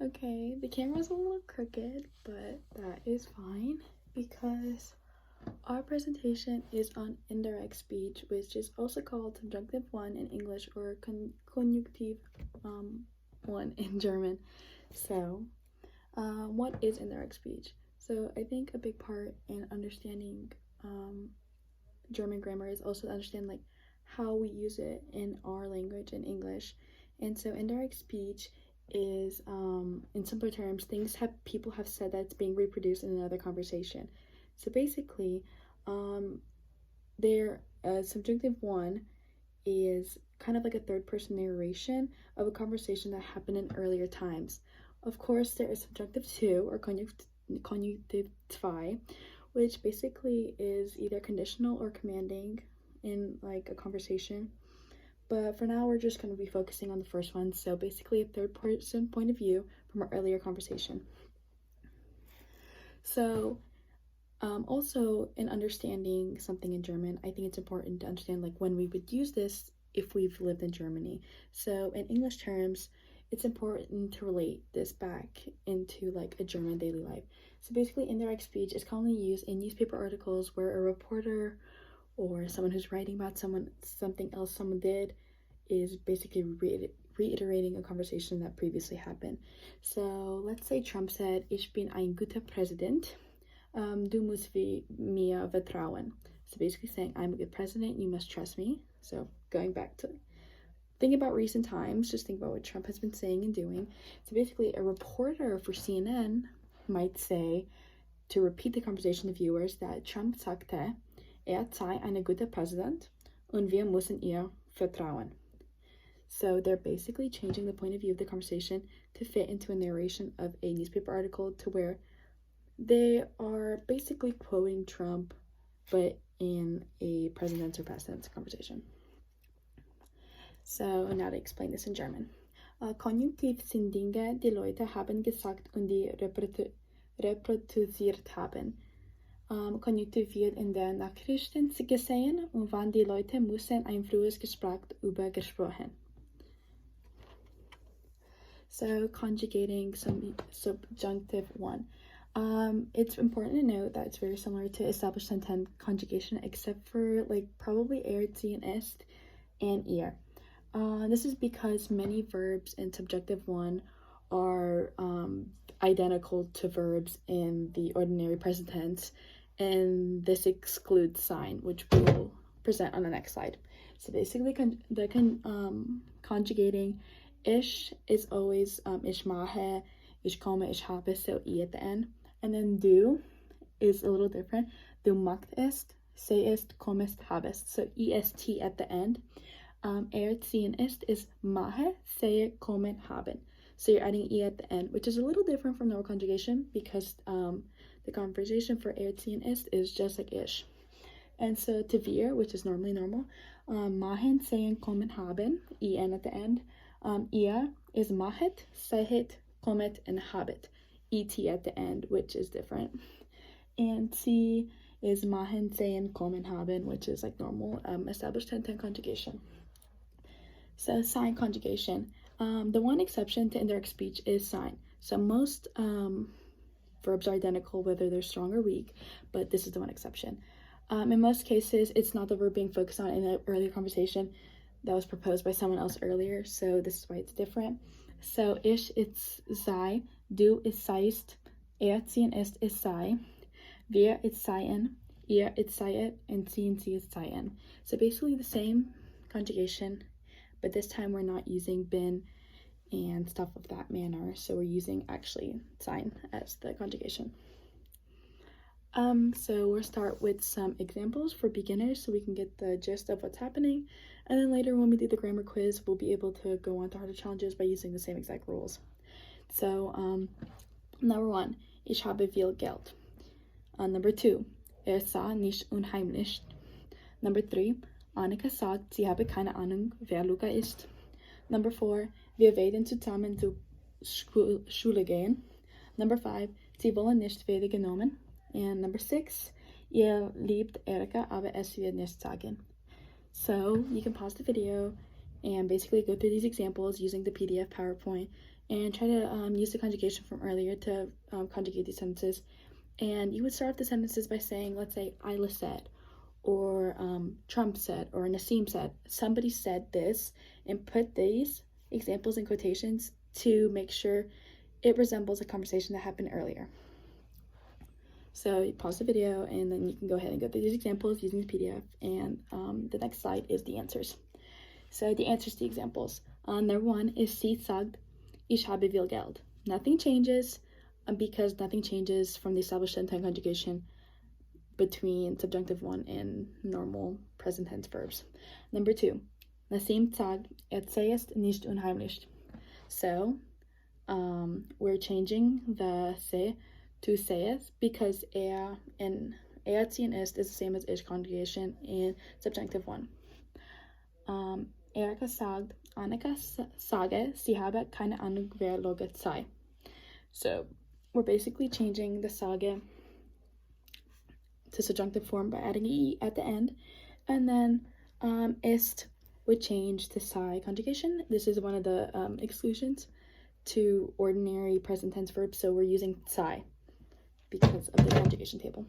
Okay, the camera's a little crooked, but that is fine because our presentation is on indirect speech, which is also called subjunctive 1 in English or conjunctive 1 in German. So, what is indirect speech? So, I think a big part in understanding German grammar is also to understand like how we use it in our language in English. And so, indirect speech is, in simpler terms, things people have said that's being reproduced in another conversation. So basically, their subjunctive 1 is kind of like a third person narration of a conversation that happened in earlier times. Of course, there is subjunctive 2 or conjunctive 2, which basically is either conditional or commanding in like a conversation. But for now, we're just going to be focusing on the first one. So basically, a third person point of view from our earlier conversation. So also, in understanding something in German, I think it's important to understand like when we would use this if we've lived in Germany. So in English terms, it's important to relate this back into like a German daily life. So basically, indirect speech is commonly used in newspaper articles where a reporter or someone who's writing about something else someone did is basically reiterating a conversation that previously happened. So let's say Trump said, "Ich bin ein guter Präsident. Du musst mir vertrauen." So basically saying, I'm a good president, you must trust me. So going back to think about recent times, just think about what Trump has been saying and doing. So basically, a reporter for CNN might say, to repeat the conversation to viewers, that Trump sagte, sei ein guter Präsident und wir müssen ihr vertrauen. So they're basically changing the point of view of the conversation to fit into a narration of a newspaper article to where they are basically quoting Trump, but in a present or past tense conversation. So now to explain this in German. Konjunktiv sind Dinge, die Leute haben gesagt und die reproduziert haben. Konjunktiv wird in den Nachrichten gesehen und wann die Leute müssen ein frühes Gespräch über gesprochen. So conjugating some subjunctive 1. It's important to note that it's very similar to established intent conjugation, except for like probably ziehen ist and ihr. This is because many verbs in subjunctive 1 are identical to verbs in the ordinary present tense, and this excludes sign, which we will present on the next slide. So basically, conjugating ich is always ich mache, ich komme, ich habe, so I at the end. And then du is a little different. Du magst, sehst, kommst, habest. So est at the end. Ziehen ist mache, sehe, kommen, haben. So you're adding e at the end, which is a little different from normal conjugation because the conversation for ziehen is just like ish. And so to wir, which is normally normal, machen, sehen, kommen, haben, en at the end. Ihr is machet, sehet, kommet, and habet. Et at the end, which is different. And sie is machen, sehen, kommen, haben, which is like normal established 10-10 conjugation. So sign conjugation. The one exception to indirect speech is sign. So most verbs are identical whether they're strong or weak, but this is the one exception. In most cases, it's not the verb being focused on in the earlier conversation that was proposed by someone else earlier, so this is why it's different. So ich, it's sei, du is seist, ziehen ist sei, wir it's seien, ihr it's seiet, and ziehen sie is seien. So basically the same conjugation, but this time we're not using bin and stuff of that manner, so we're using actually sign as the conjugation. So we'll start with some examples for beginners so we can get the gist of what's happening, and then later when we do the grammar quiz, we'll be able to go on to harder challenges by using the same exact rules. So number 1, ich habe viel Geld. Number 2, sah nicht unheimlich. Number 3, Annika sagt, sie habe keine Ahnung, wer Luca ist. Number 4, wir werden zusammen zur Schule gehen. Number 5, sie wollen nicht wieder genommen. And number 6, ihr liebt Erika, aber es wird nicht sagen. So you can pause the video and basically go through these examples using the PDF PowerPoint and try to use the conjugation from earlier to conjugate these sentences. And you would start off the sentences by saying, let's say, Isla said, or Trump said, or Nassim said. Somebody said this, and put these examples in quotations to make sure it resembles a conversation that happened earlier. So you pause the video, and then you can go ahead and go through these examples using the PDF, and the next slide is the answers. So the answers to the examples. Number 1 is Sie sagt, ich habe viel Geld. Nothing changes because nothing changes from the established tense conjugation between subjunctive 1 and normal present tense verbs. Number 2, Nassim sagt, sayest nicht unheimlich. So we're changing the se to sayest because and ziehen ist the same as ich conjugation in subjunctive 1. Erika sagt, Annika sage, sie habe keine Ahnung, wer Logat sei. So we're basically changing the sage to subjunctive form by adding e at the end, and then ist would change to sei conjugation. This is one of the exclusions to ordinary present tense verbs, so we're using sei because of the conjugation table.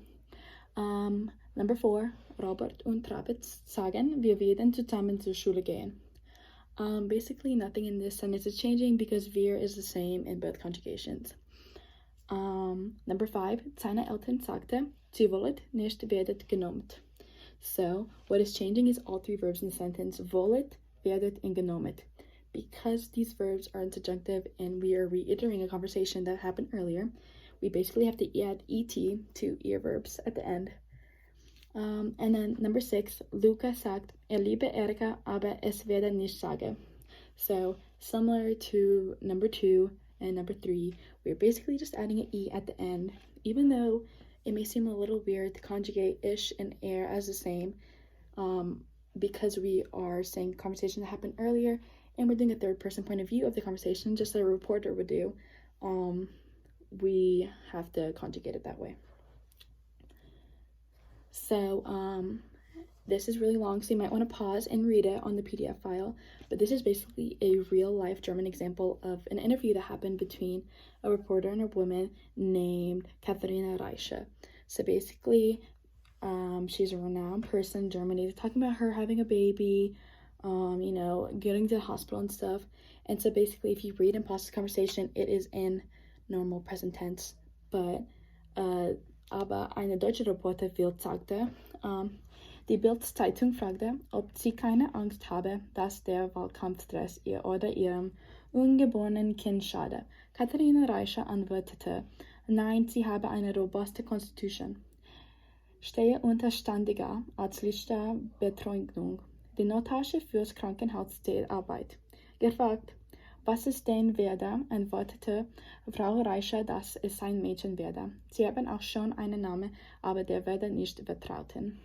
Number 4, Robert und Trappitz sagen, wir werden zusammen zur Schule gehen. Basically nothing in this sentence is changing because wir is the same in both conjugations. Number 5, seine Eltern sagte, sie wollet nicht werdet genommen. So what is changing is all 3 verbs in the sentence, wollet, werdet, and genommen. Because these verbs are in subjunctive and we are reiterating a conversation that happened earlier, we basically have to add et to ear verbs at the end. And then number 6, Luca sagt, liebe Erika, aber es werde nicht sagen. So similar to number 2 and number 3, we're basically just adding an e at the end, even though it may seem a little weird to conjugate ish and er as the same, because we are saying conversation that happened earlier and we're doing a third person point of view of the conversation, just like a reporter would do. We have to conjugate it that way. So this is really long, so you might want to pause and read it on the PDF file, but this is basically a real-life German example of an interview that happened between a reporter and a woman named Katharina Reiche. So basically, she's a renowned person in Germany. They're talking about her having a baby, getting to the hospital and stuff. And so basically, if you read and pause the conversation, it is in normal present tense, but aber eine deutsche Reporter Bild sagte, die Bild-Zeitung fragte, ob sie keine Angst habe, dass der Wahlkampfstress ihr oder ihrem ungeborenen Kind schade. Katharina Reiche antwortete, nein, sie habe eine robuste Constitution. Stehe unter ständiger ärztlicher Betreuung. Die Notasche fürs Krankenhaus der Arbeit. Gefragt, was es denn werde, antwortete Frau Reiche, dass es ein Mädchen werde. Sie haben auch schon einen Namen, aber der werde nicht vertrauten.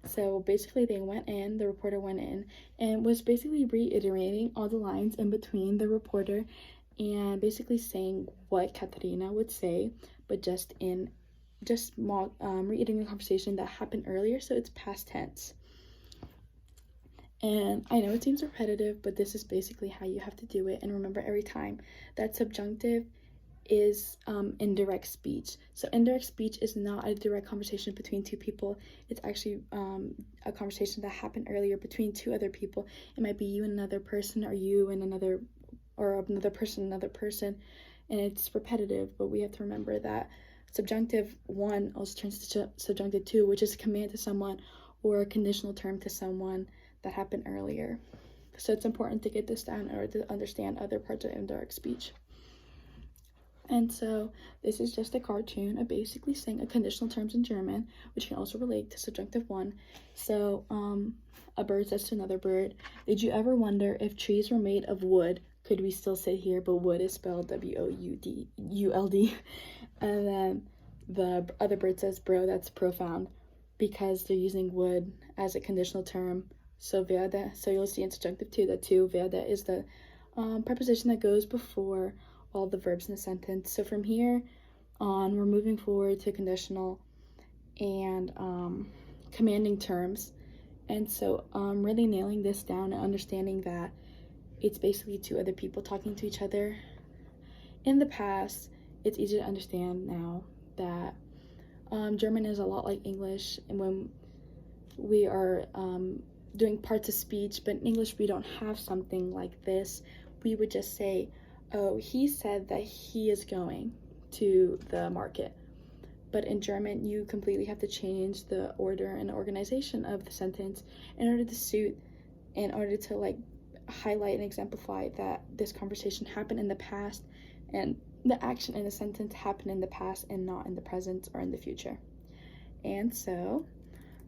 So basically the reporter went in and was basically reiterating all the lines in between the reporter and basically saying what Katharina would say, but just reiterating the conversation that happened earlier, so it's past tense. And I know it seems repetitive, but this is basically how you have to do it. And remember every time that subjunctive is indirect speech. So indirect speech is not a direct conversation between 2 people. It's actually a conversation that happened earlier between 2 other people. It might be you and another person, or you and another person, and it's repetitive. But we have to remember that subjunctive 1 also turns to subjunctive 2, which is a command to someone or a conditional term to someone that happened earlier. So it's important to get this down in order to understand other parts of indirect speech. And so this is just a cartoon of basically saying a conditional terms in German, which can also relate to subjunctive 1. So a bird says to another bird, did you ever wonder if trees were made of wood? Could we still sit here, but wood is spelled W-O-U-D-U-L-D. And then the other bird says, bro, that's profound, because they're using wood as a conditional term. So werde, so you'll see in subjunctive 2 that werde is the preposition that goes before all the verbs in the sentence. So from here on, we're moving forward to conditional and commanding terms. And so really nailing this down and understanding that it's basically 2 other people talking to each other in the past, it's easy to understand now that German is a lot like English, and when we are doing parts of speech, but in English we don't have something like this, we would just say, oh, he said that he is going to the market. But in German, you completely have to change the order and organization of the sentence in order to like highlight and exemplify that this conversation happened in the past and the action in the sentence happened in the past and not in the present or in the future. And so,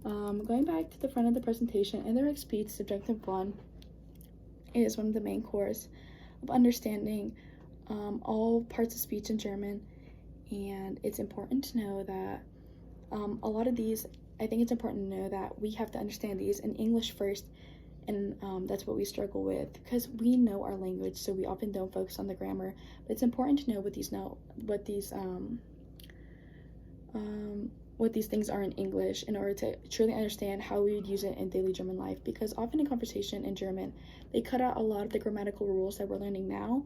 going back to the front of the presentation, indirect speech, subjective 1, is one of the main cores of understanding all parts of speech in German. And it's important to know that a lot of these, I think it's important to know that we have to understand these in English first, and that's what we struggle with because we know our language, so we often don't focus on the grammar. But it's important to know what these things are in English in order to truly understand how we would use it in daily German life, because often in conversation in German, they cut out a lot of the grammatical rules that we're learning now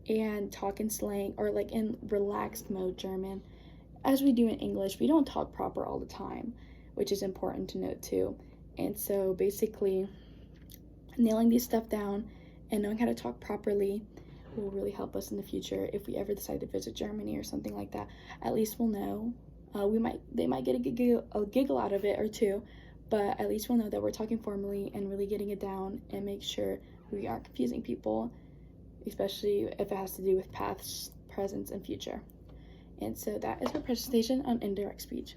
and talk in slang or like in relaxed mode German. As we do in English, we don't talk proper all the time, which is important to note too. And so basically, nailing these stuff down and knowing how to talk properly will really help us in the future if we ever decide to visit Germany or something like that. At least we'll know. They might get a giggle out of it or two, but at least we'll know that we're talking formally and really getting it down and make sure we aren't confusing people, especially if it has to do with past, present, and future. And so that is our presentation on indirect speech.